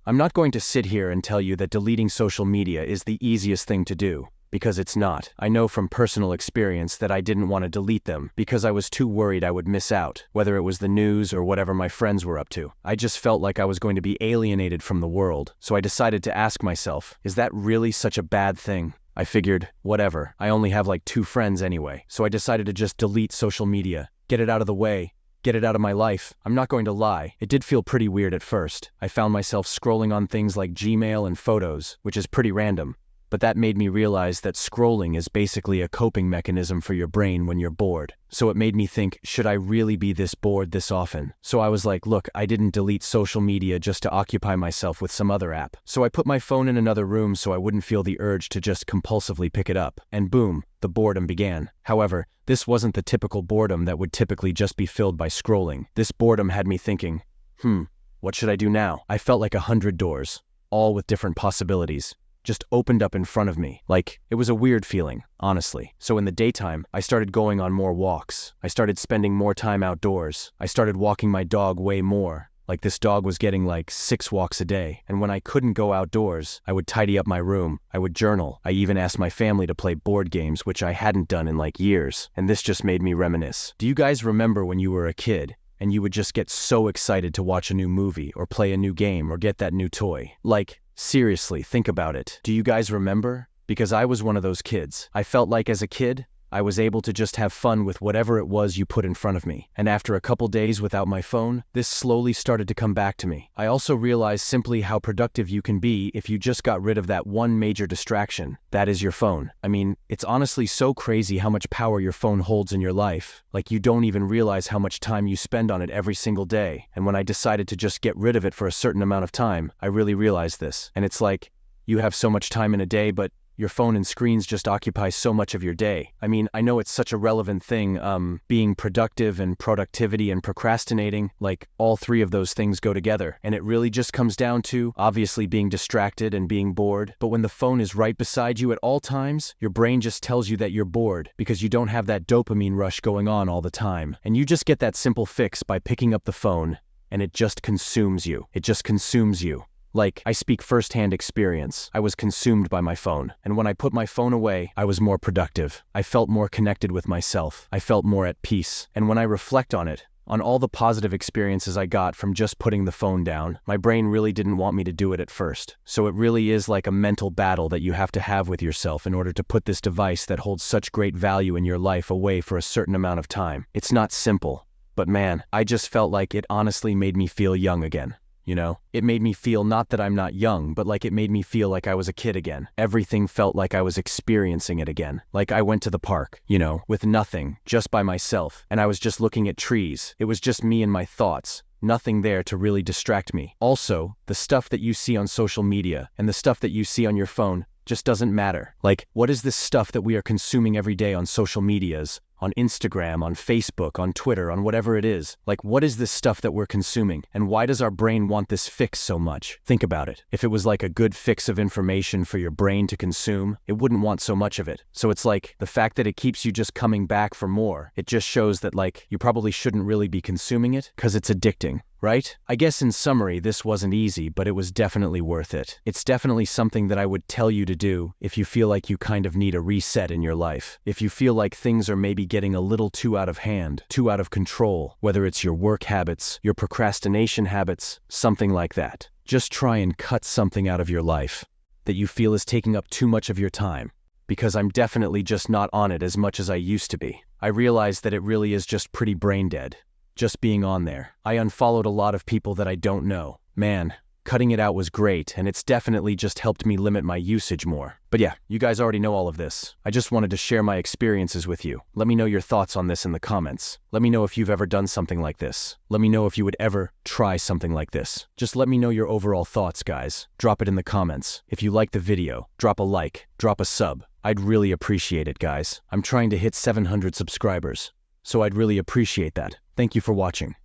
I'm not going to sit here and tell you that deleting social media is the easiest thing to do, because it's not. I know from personal experience that I didn't want to delete them because I was too worried I would miss out, whether it was the news or whatever my friends were up to. I just felt like I was going to be alienated from the world, so I decided to ask myself, is that really such a bad thing? I figured, whatever, I only have like 2 friends anyway, so I decided to just delete social media, get it out of the way, get it out of my life. I'm not going to lie, it did feel pretty weird at first. I found myself scrolling on things like Gmail and photos, which is pretty random. But that made me realize that scrolling is basically a coping mechanism for your brain when you're bored. So it made me think, should I really be this bored this often? So I was like, look, I didn't delete social media just to occupy myself with some other app. So I put my phone in another room so I wouldn't feel the urge to just compulsively pick it up. And boom, the boredom began. However, this wasn't the typical boredom that would typically just be filled by scrolling. This boredom had me thinking, what should I do now? I felt like 100 doors, all with different possibilities, just opened up in front of me. Like, it was a weird feeling, honestly. So in the daytime, I started going on more walks. I started spending more time outdoors. I started walking my dog way more. Like, this dog was getting like 6 walks a day. And when I couldn't go outdoors, I would tidy up my room. I would journal. I even asked my family to play board games, which I hadn't done in like years. And this just made me reminisce. Do you guys remember when you were a kid and you would just get so excited to watch a new movie or play a new game or get that new toy? Like, seriously, think about it. Do you guys remember? Because I was one of those kids. I felt like as a kid, I was able to just have fun with whatever it was you put in front of me. And after a couple days without my phone, this slowly started to come back to me. I also realized simply how productive you can be if you just got rid of that one major distraction. That is your phone. I mean, it's honestly so crazy how much power your phone holds in your life. Like, you don't even realize how much time you spend on it every single day. And when I decided to just get rid of it for a certain amount of time, I really realized this. And it's like, you have so much time in a day, but your phone and screens just occupy so much of your day. I mean, I know it's such a relevant thing, being productive and productivity and procrastinating, like all 3 of those things go together. And it really just comes down to, obviously, being distracted and being bored. But when the phone is right beside you at all times, your brain just tells you that you're bored because you don't have that dopamine rush going on all the time. And you just get that simple fix by picking up the phone, and it just consumes you. It just consumes you. Like, I speak firsthand experience. I was consumed by my phone. And when I put my phone away, I was more productive. I felt more connected with myself. I felt more at peace. And when I reflect on it, on all the positive experiences I got from just putting the phone down, my brain really didn't want me to do it at first. So it really is like a mental battle that you have to have with yourself in order to put this device that holds such great value in your life away for a certain amount of time. It's not simple. But man, I just felt like it honestly made me feel young again. You know, it made me feel not that I'm not young, but like it made me feel like I was a kid again. Everything felt like I was experiencing it again. Like I went to the park, you know, with nothing, just by myself, and I was just looking at trees. It was just me and my thoughts. Nothing there to really distract me. Also, the stuff that you see on social media and the stuff that you see on your phone just doesn't matter. Like, what is this stuff that we are consuming every day on social medias? On Instagram, on Facebook, on Twitter, on whatever it is. Like, what is this stuff that we're consuming? And why does our brain want this fix so much? Think about it. If it was like a good fix of information for your brain to consume, it wouldn't want so much of it. So it's like, the fact that it keeps you just coming back for more, it just shows that, like, you probably shouldn't really be consuming it, because it's addicting. Right? I guess in summary, this wasn't easy, but it was definitely worth it. It's definitely something that I would tell you to do if you feel like you kind of need a reset in your life. If you feel like things are maybe getting a little too out of hand, too out of control, whether it's your work habits, your procrastination habits, something like that. Just try and cut something out of your life that you feel is taking up too much of your time. Because I'm definitely just not on it as much as I used to be. I realize that it really is just pretty brain dead. Just being on there. I unfollowed a lot of people that I don't know. Man, cutting it out was great, and it's definitely just helped me limit my usage more. But yeah, you guys already know all of this. I just wanted to share my experiences with you. Let me know your thoughts on this in the comments. Let me know if you've ever done something like this. Let me know if you would ever try something like this. Just let me know your overall thoughts, guys. Drop it in the comments. If you liked the video, drop a like, drop a sub. I'd really appreciate it, guys. I'm trying to hit 700 subscribers, so I'd really appreciate that. Thank you for watching.